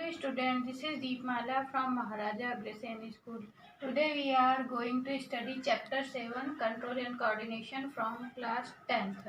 Hello students, this is Deepmala from Maharaja Agreseni School. Today we are going to study chapter 7 Control and Coordination from class 10th.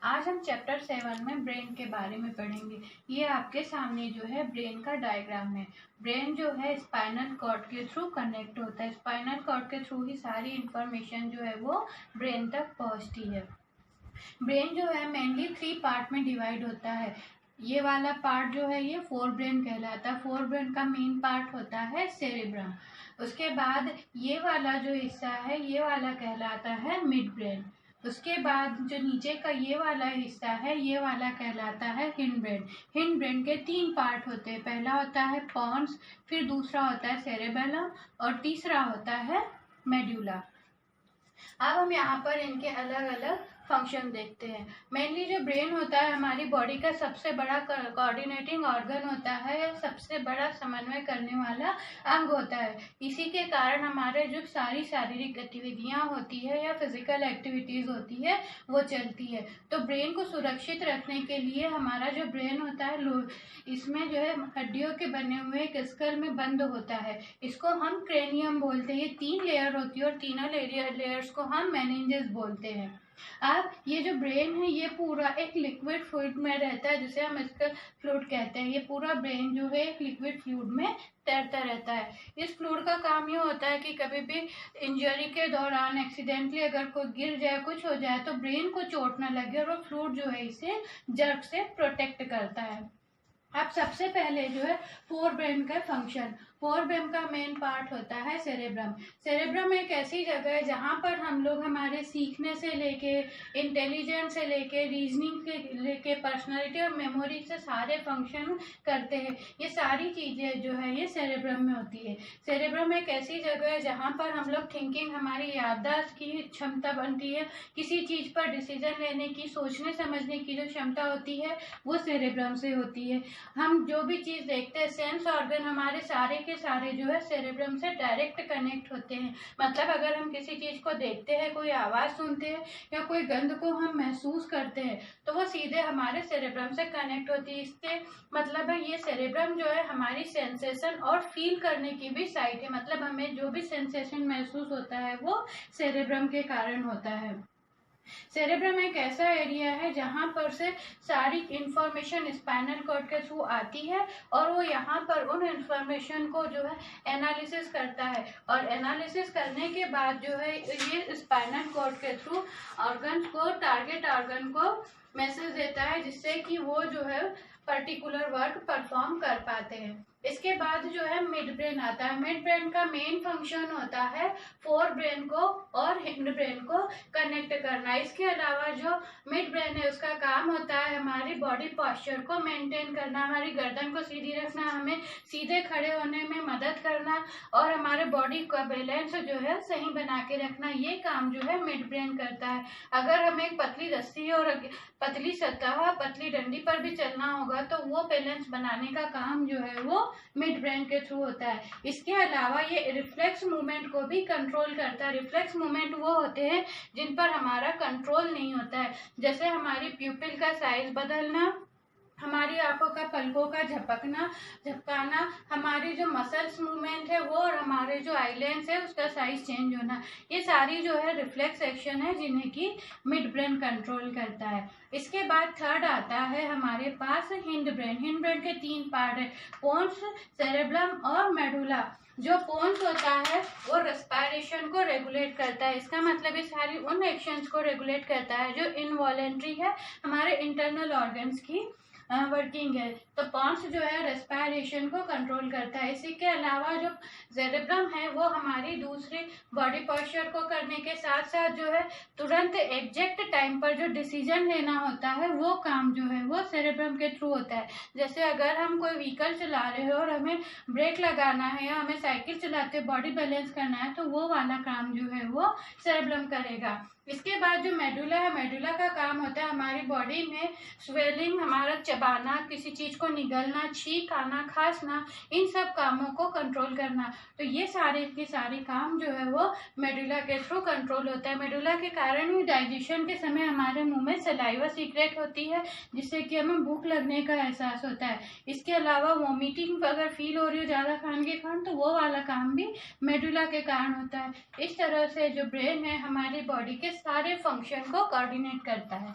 आज हम chapter 7 में brain के बारे में पढ़ेंगे। ये आपके सामने जो है ब्रेन का डायग्राम है। ब्रेन जो है स्पाइनल कॉर्ड के थ्रू कनेक्ट होता है। स्पाइनल कॉर्ड के थ्रू ही सारी इंफॉर्मेशन जो है वो ब्रेन तक पहुंचती है। ब्रेन जो है मेनली 3 पार्ट में डिवाइड होता है। ये वाला पार्ट जो है ये फोर ब्रेन कहलाता है। फोर ब्रेन का मेन पार्ट होता है सेरेब्रम। उसके बाद ये वाला जो हिस्सा है ये वाला कहलाता है मिड ब्रेन। उसके बाद जो नीचे का ये वाला हिस्सा है ये वाला कहलाता है हिंड ब्रेन। हिंड ब्रेन के 3 पार्ट होते हैं। पहला होता है पॉन्स, फिर दूसरा होता है सेरेबेलम और तीसरा होता है मेडुला। अब हम यहाँ पर इनके अलग अलग फंक्शन देखते हैं। मेनली जो ब्रेन होता है हमारी बॉडी का सबसे बड़ा कोऑर्डिनेटिंग ऑर्गन होता है, सबसे बड़ा समन्वय करने वाला अंग होता है। इसी के कारण हमारे जो सारी शारीरिक गतिविधियां होती है या फिजिकल एक्टिविटीज होती है वो चलती है। तो ब्रेन को सुरक्षित रखने के लिए हमारा जो ब्रेन होता है इसमें जो है हड्डियों के बने हुए एक स्कल में बंद होता है। इसको हम क्रेनियम बोलते हैं। ये 3 लेयर होती है और तीनों लेयर्स को हम मेनिंजेस बोलते हैं। अब ये जो ब्रेन है ये पूरा एक लिक्विड फ्लूइड में रहता है, जिसे हम इसका फ्लूइड कहते हैं। ये पूरा ब्रेन जो है एक लिक्विड फ्लूइड में तैरता रहता है। इस फ्लूइड का काम ये होता है कि कभी भी इंजरी के दौरान एक्सीडेंटली अगर कोई गिर जाए, कुछ हो जाए तो ब्रेन को चोट न लगे और वो फ्लूइड जो है इसे जर्क से प्रोटेक्ट करता है। अब सबसे पहले जो है फोर ब्रेन का फंक्शन। फोर ब्रेन का मेन पार्ट होता है सेरेब्रम। सेरेब्रम एक ऐसी जगह है जहाँ पर हम लोग हमारे सीखने से लेके, इंटेलिजेंस से लेके, रीजनिंग से लेके, पर्सनालिटी और मेमोरी से सारे फंक्शन करते हैं। ये सारी चीज़ें जो है ये सेरेब्रम में होती है। सेरेब्रम एक ऐसी जगह है जहाँ पर हम लोग थिंकिंग, हमारी याददाश्त की क्षमता बनती है। किसी चीज़ पर डिसीजन लेने की, सोचने समझने की जो क्षमता होती है वो सेरेब्रम से होती है। हम जो भी चीज़ देखते हैं, सेंस ऑर्गन हमारे सारे के सारे जो है सेरेब्रम से डायरेक्ट कनेक्ट होते हैं। मतलब अगर हम किसी चीज़ को देखते हैं, कोई आवाज़ सुनते हैं या कोई गंध को हम महसूस करते हैं तो वो सीधे हमारे सेरेब्रम से कनेक्ट होती है। इसके मतलब है ये सेरेब्रम जो है हमारी सेंसेशन और फील करने की भी साइट है। मतलब हमें जो भी सेंसेशन महसूस होता है वो सेरेब्रम के कारण होता है। सेरेब्रम एक ऐसा एरिया है जहाँ पर से सारी इंफॉर्मेशन स्पाइनल कॉर्ड के थ्रू आती है और वो यहाँ पर उन इंफॉर्मेशन को जो है एनालिसिस करता है और एनालिसिस करने के बाद जो है ये स्पाइनल कॉर्ड के थ्रू ऑर्गन्स को, टारगेट ऑर्गन को मैसेज देता है, जिससे कि वो जो है पर्टिकुलर वर्क परफॉर्म कर पाते हैं। इसके बाद जो है मिड ब्रेन आता है। मिड ब्रेन का मेन फंक्शन होता है फोर ब्रेन को और हिंड ब्रेन को कनेक्ट करना। इसके अलावा जो मिड ब्रेन है उसका काम होता है हमारी बॉडी पॉस्चर को मेंटेन करना, हमारी गर्दन को सीधी रखना, हमें सीधे खड़े होने में मदद करना और हमारे बॉडी का बैलेंस जो है सही बना के रखना। ये काम जो है मिड ब्रेन करता है। अगर हमें एक पतली रस्सी और पतली सतह, पतली डंडी पर भी चलना होगा तो वो बैलेंस बनाने का काम जो है वो मिड ब्रेन के थ्रू होता है। इसके अलावा ये रिफ्लेक्स मूवमेंट को भी कंट्रोल करता है। रिफ्लेक्स मूवमेंट वो होते हैं जिन पर हमारा कंट्रोल नहीं होता है, जैसे हमारी प्यूपिल का साइज बदलना, हमारी आंखों का पलकों का झपकाना, हमारी जो मसल्स मूवमेंट है वो और हमारे जो आईलेंस है उसका साइज चेंज होना, ये सारी जो है रिफ्लेक्स एक्शन है जिन्हें कि मिड ब्रेन कंट्रोल करता है। इसके बाद थर्ड आता है हमारे पास हिंड ब्रेन। हिंड ब्रेन के 3 पार्ट है, पोन्स, सेरेब्रम और मेडुला। जो पोन्स होता है वो रेस्पिरेशन को रेगुलेट करता है। इसका मतलब ये सारी उन एक्शंस को रेगुलेट करता है जो इनवॉलेंट्री है, हमारे इंटरनल ऑर्गन्स की वर्किंग है। तो पॉन्स जो है रेस्पिरेशन को कंट्रोल करता है। इसी के अलावा जो सेरेब्रम है वो हमारी दूसरी बॉडी पॉस्चर को करने के साथ साथ जो है तुरंत एग्जैक्ट टाइम पर जो डिसीजन लेना होता है वो काम जो है वो सेरेब्रम के थ्रू होता है। जैसे अगर हम कोई व्हीकल चला रहे हो और हमें ब्रेक लगाना है या हमें साइकिल चलाते बॉडी बैलेंस करना है तो वो वाला काम जो है वो सेरेब्रम करेगा। इसके बाद जो मेडुला है, मेडुला का काम होता है हमारी बॉडी में स्वेलिंग, हमारा चबाना, किसी चीज को निगलना, छींक आना, खांसना, इन सब कामों को कंट्रोल करना। तो ये सारे के सारे काम जो है वो मेडुला के थ्रू कंट्रोल होता है। मेडुला के कारण ही डाइजेशन के समय हमारे मुंह में सलाइवा सीक्रेट होती है, जिससे कि हमें भूख लगने का एहसास होता है। इसके अलावा वॉमिटिंग अगर फील हो रही हो ज्यादा खाने के कारण, तो वो वाला काम भी मेडुला के कारण होता है। इस तरह से जो ब्रेन है हमारी बॉडी के सारे फंक्शन को कोऑर्डिनेट करता है।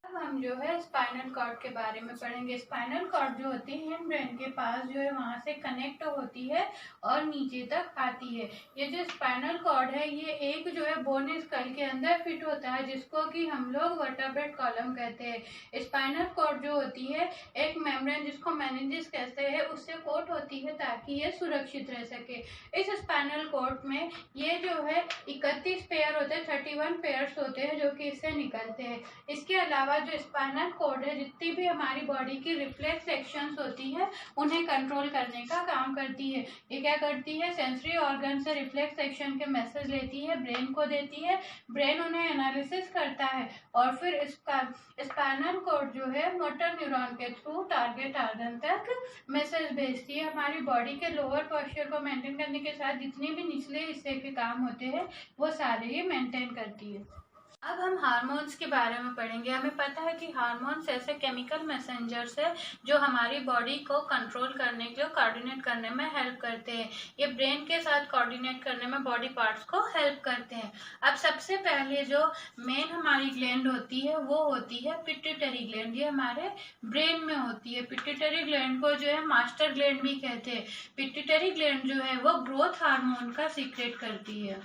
अब हम जो है स्पाइनल कॉर्ड के बारे में पढ़ेंगे। स्पाइनल कॉर्ड जो होती है ब्रेन के पास जो है वहां से कनेक्ट होती है और नीचे तक आती है। ये जो स्पाइनल कॉर्ड है ये एक जो है बोन स्कल के अंदर फिट होता है, जिसको कि हम लोग वर्टेब्रेट कॉलम कहते हैं। स्पाइनल कॉर्ड जो होती है एक मेम्ब्रेन, जिसको मेनिंजेस कहते हैं, उससे कोट होती है ताकि ये सुरक्षित रह सके। इस स्पाइनल कॉर्ड में ये जो है 31 पेयर होते हैं, 31 पेयर्स होते हैं जो कि इससे निकलते हैं। इसके अलावा जो स्पाइनल कॉर्ड है जितनी भी हमारी बॉडी की रिफ्लेक्स एक्शंस होती है उन्हें कंट्रोल करने का काम करती है। ये क्या करती है, सेंसरी ऑर्गन से रिफ्लेक्स एक्शन के मैसेज लेती है, ब्रेन को देती है, ब्रेन उन्हें एनालिसिस करता है और फिर इसका स्पाइनल कॉर्ड जो है मोटर न्यूरॉन के थ्रू टारगेट ऑर्गन तक मैसेज भेजती है। हमारी बॉडी के लोअर पोस्चर को मेंटेन करने के साथ जितने भी निचले हिस्से के काम होते हैं वो सारे ही मेंटेन करती है। अब हम हार्मोन्स के बारे में पढ़ेंगे। हमें पता है कि हार्मोन्स ऐसे केमिकल मैसेंजर्स है जो हमारी बॉडी को कंट्रोल करने के लिए, कोऑर्डिनेट करने में हेल्प करते हैं। ये ब्रेन के साथ कोऑर्डिनेट करने में बॉडी पार्ट्स को हेल्प करते हैं। अब सबसे पहले जो मेन हमारी ग्लैंड होती है वो होती है पिट्यूटरी ग्लैंड। ये हमारे ब्रेन में होती है। पिट्यूटरी ग्लैंड को जो है मास्टर ग्लैंड भी कहते हैं। पिट्यूटरी ग्लैंड जो है वो ग्रोथ हार्मोन का सीक्रेट करती है।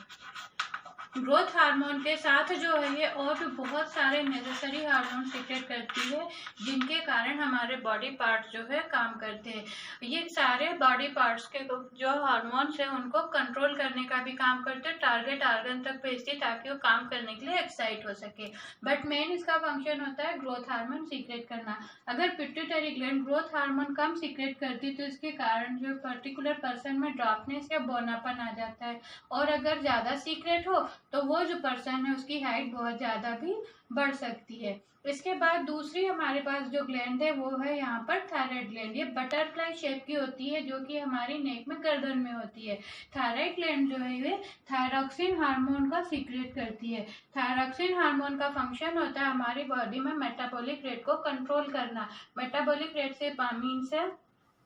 ग्रोथ हार्मोन के साथ जो है ये और भी बहुत सारे नेसेसरी हार्मोन सीक्रेट करती है, जिनके कारण हमारे बॉडी पार्ट्स जो है काम करते हैं। ये सारे बॉडी पार्ट्स के जो हार्मोन्स है उनको कंट्रोल करने का भी काम करते हैं, टारगेट ऑर्गन तक भेजती ताकि वो काम करने के लिए एक्साइट हो सके। बट मेन इसका फंक्शन होता है ग्रोथ हार्मोन सीक्रेट करना। अगर पिट्यूटरी ग्लैंड ग्रोथ हार्मोन कम सीक्रेट करती तो इसके कारण जो पर्टिकुलर पर्सन में ड्रार्कनेस या बौनापन आ जाता है, और अगर ज्यादा सीक्रेट हो तो वो जो पर्सन है उसकी हाइट बहुत ज्यादा भी बढ़ सकती है। इसके बाद दूसरी हमारे पास जो ग्लैंड है वो है यहाँ पर थायराइड ग्लैंड। ये बटरफ्लाई शेप की होती है जो कि हमारी नेक में, गर्दन में होती है। थायराइड ग्लैंड जो है ये थायरॉक्सिन हार्मोन का सीक्रेट करती है। थायरॉक्सिन हार्मोन का फंक्शन होता है हमारी बॉडी में मेटाबॉलिक रेट को कंट्रोल करना। मेटाबॉलिक रेट से मीन्स है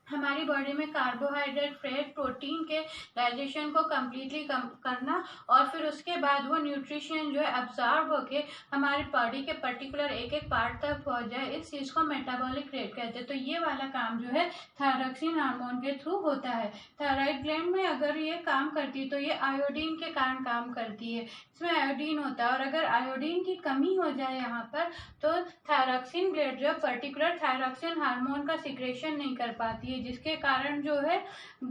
हमारी बॉडी में कार्बोहाइड्रेट, फैट, प्रोटीन के डाइजेशन को कम्प्लीटली करना, और फिर उसके बाद वो न्यूट्रिशन जो है अब्सॉर्ब होके हमारी बॉडी के पर्टिकुलर एक एक पार्ट तक पहुंच जाए, इस चीज को मेटाबॉलिक रेट कहते हैं। तो ये वाला काम जो है थायरॉक्सिन हार्मोन के थ्रू होता है। थायराइड ग्लैंड में अगर ये काम करती है तो ये आयोडीन के कारण काम करती है। इसमें आयोडीन होता है और अगर आयोडीन की कमी हो जाए यहाँ पर तो थायरॉक्सिन ग्लैंड जो पर्टिकुलर थायरॉक्सिन हार्मोन का सिक्रेशन नहीं कर पाती है, जिसके कारण जो है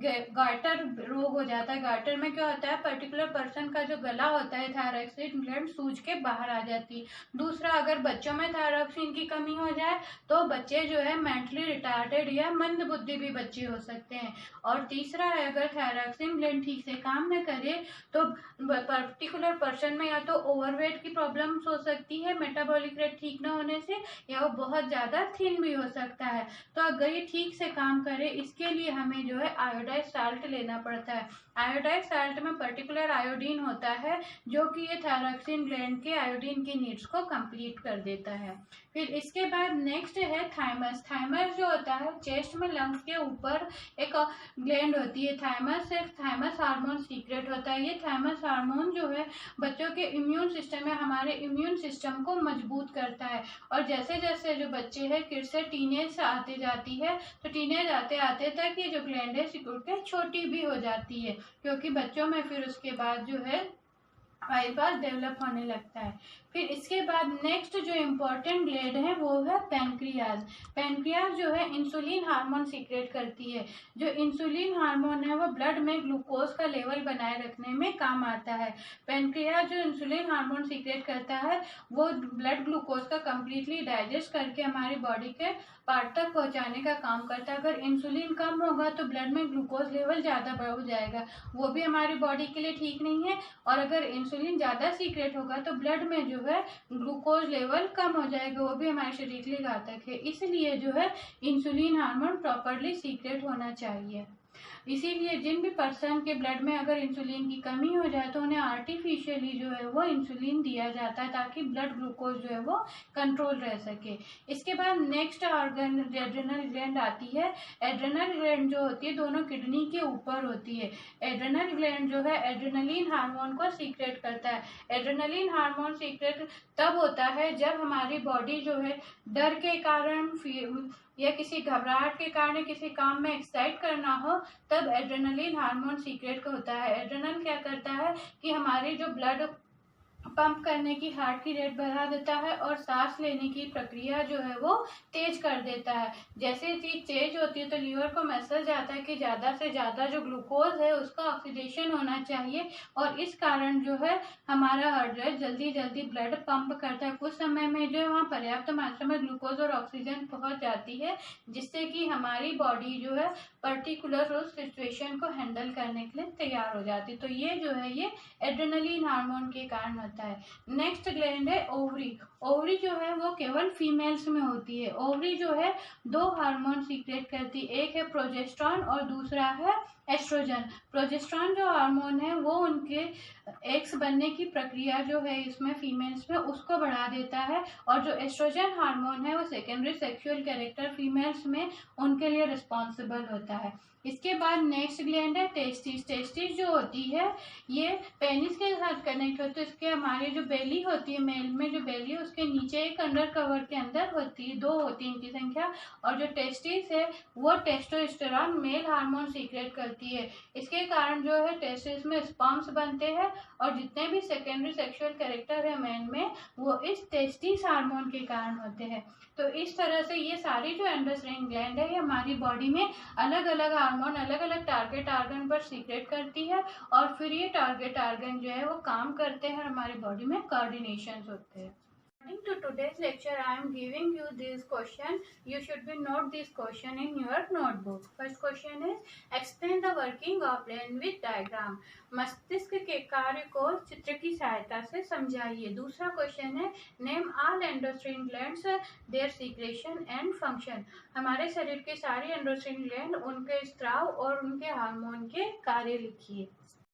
गार्टर रोग हो जाता है। गार्टर में क्या होता है, पर्टिकुलर पर्सन का जो गला होता है थायरॉक्सिन ग्लैंड सूज के बाहर आ जाती है। दूसरा, अगर बच्चों में थायरॉक्सिन की कमी हो जाए तो बच्चे जो है मेंटली रिटार्डेड या मंद बुद्धि भी बच्चे हो सकते हैं। और तीसरा है, अगर थायरॉक्सिन ग्लैंड ठीक से काम न करे तो पर्टिकुलर पर्सन में या तो ओवरवेट की प्रॉब्लम्स हो सकती है मेटाबॉलिक रेट ठीक न होने से, या वो बहुत ज्यादा थिन भी हो सकता है। तो अगर ये ठीक से काम करे इसके लिए हमें जो है आयोडाइज साल्ट लेना पड़ता है। आयोडाइज साल्ट में पर्टिकुलर आयोडीन होता है जो कि ये थायरॉक्सिन ग्लैंड के आयोडीन की नीड्स को कंप्लीट कर देता है। फिर इसके बाद नेक्स्ट है थाइमस। थाइमस जो होता है चेस्ट में, लंग्स के ऊपर एक ग्लैंड होती है। थाइमस से थाइमस हार्मोन सीक्रेट होता है। ये थाइमस हार्मोन जो है बच्चों के इम्यून सिस्टम में, हमारे इम्यून सिस्टम को मजबूत करता है। और जैसे जैसे जो बच्चे हैं किड से टीनेज आते जाती है, तो टीनेज आते आते तक ये जो ग्लैंड है सिकुड़ छोटी भी हो जाती है, क्योंकि बच्चों में फिर उसके बाद जो है बाईपास डेवलप होने लगता है। फिर इसके बाद नेक्स्ट जो इम्पोर्टेंट ग्लैंड है वो है पैनक्रियाज। पैनक्रियाज जो है इंसुलिन हार्मोन सीक्रेट करती है। जो इंसुलिन हार्मोन है वो ब्लड में ग्लूकोज का लेवल बनाए रखने में काम आता है। पैनक्रियाज जो इंसुलिन हार्मोन सीक्रेट करता है वो ब्लड ग्लूकोज का कम्प्लीटली डाइजेस्ट करके हमारी बॉडी के पार्ट तक पहुंचाने का काम करता है। अगर इंसुलिन कम होगा तो ब्लड में ग्लूकोज लेवल ज़्यादा बढ़ जाएगा, वो भी हमारी बॉडी के लिए ठीक नहीं है। और अगर इंसुलिन ज़्यादा सीक्रेट होगा तो ब्लड में जो है ग्लूकोज लेवल कम हो जाएगा, वो भी हमारे शरीर के लिए घातक है। इसलिए जो है इंसुलिन हार्मोन प्रॉपरली सीक्रेट होना चाहिए। इसीलिए जिन भी पर्सन के ब्लड में अगर इंसुलिन की कमी हो जाए तो उन्हें आर्टिफिशियली जो है वो इंसुलिन दिया जाता है ताकि ब्लड ग्लूकोज जो है वो कंट्रोल रह सके। इसके बाद नेक्स्ट ऑर्गन एड्रेनल ग्लैंड आती है। एड्रेनल ग्लैंड जो होती है दोनों किडनी के ऊपर होती है। एड्रेनल ग्लैंड जो है एड्रेनलिन हार्मोन को सीक्रेट करता है। एड्रेनलिन हार्मोन सीक्रेट तब होता है जब हमारी बॉडी जो है डर के कारण या किसी घबराहट के कारण किसी काम में एक्साइट करना हो, तब एड्रेनलिन हार्मोन सीक्रेट होता है। एड्रेनल क्या करता है कि हमारी जो ब्लड पंप करने की हार्ट की रेट बढ़ा देता है और सांस लेने की प्रक्रिया जो है वो तेज कर देता है। जैसे चीज तेज होती है तो लीवर को मैसेज आता है कि ज्यादा से ज्यादा जो ग्लूकोज है उसका ऑक्सीडेशन होना चाहिए, और इस कारण जो है हमारा हार्ट रेट जल्दी जल्दी ब्लड पंप करता है। कुछ समय में जो है वहाँ पर्याप्त मात्रा में ग्लूकोज और ऑक्सीजन पहुंच जाती है, जिससे कि हमारी बॉडी जो है पर्टिकुलर उस सिचुएशन को हैंडल करने के लिए तैयार हो जाती है। तो ये जो है ये एड्रेनलिन हार्मोन के कारण होता है। नेक्स्ट ग्लैंड है ओवरी। ओवरी जो है वो केवल फीमेल्स में होती है। ओवरी जो है दो हार्मोन सीक्रेट करती है, एक है प्रोजेस्टेरॉन और दूसरा है एस्ट्रोजन। प्रोजेस्टेरॉन जो हार्मोन है वो उनके एग्स बनने की प्रक्रिया जो है इसमें फीमेल्स में उसको बढ़ा देता है, और जो एस्ट्रोजन हार्मोन है वो सेकेंडरी सेक्सुअल कैरेक्टर फीमेल्स में उनके लिए रिस्पॉन्सिबल होता है। इसके बाद नेक्स्ट ग्लैंड है टेस्टिस। टेस्टिस जो होती है ये पेनिस के साथ कनेक्ट होती है। इसके हमारी जो बेली होती है, मेल में जो बेली है उसके नीचे एक अंडर कवर के अंदर होती है, दो होती है इनकी संख्या, और जो टेस्टिस है वो टेस्टोस्टेरॉन मेल हार्मोन सीक्रेट करती है। इसके कारण जो है टेस्टिस में स्पर्म्स बनते हैं, और जितने भी सेकेंडरी सेक्सुअल कैरेक्टर है मैन में वो इस टेस्टिस हार्मोन के कारण होते हैं। तो इस तरह से ये सारी जो एंडोक्राइन ग्लैंड है ये हमारी बॉडी में अलग अलग हार्मोन अलग अलग टारगेट ऑर्गन पर सीक्रेट करती है, और फिर ये टारगेट ऑर्गन जो है वो काम करते हैं और हमारी बॉडी में कोऑर्डिनेशन होते हैं। According to today's lecture, I am giving you this question. You should be note this question in your notebook. First question is explain the working of brain with diagram. मस्तिष्क के कार्य को चित्र की सहायता से समझाइए। दूसरा क्वेश्चन है name all endocrine glands, their secretion and function. हमारे शरीर के सारे एंडोक्राइन ग्लैंड, उनके स्त्राव और उनके हार्मोन के कार्य लिखिए।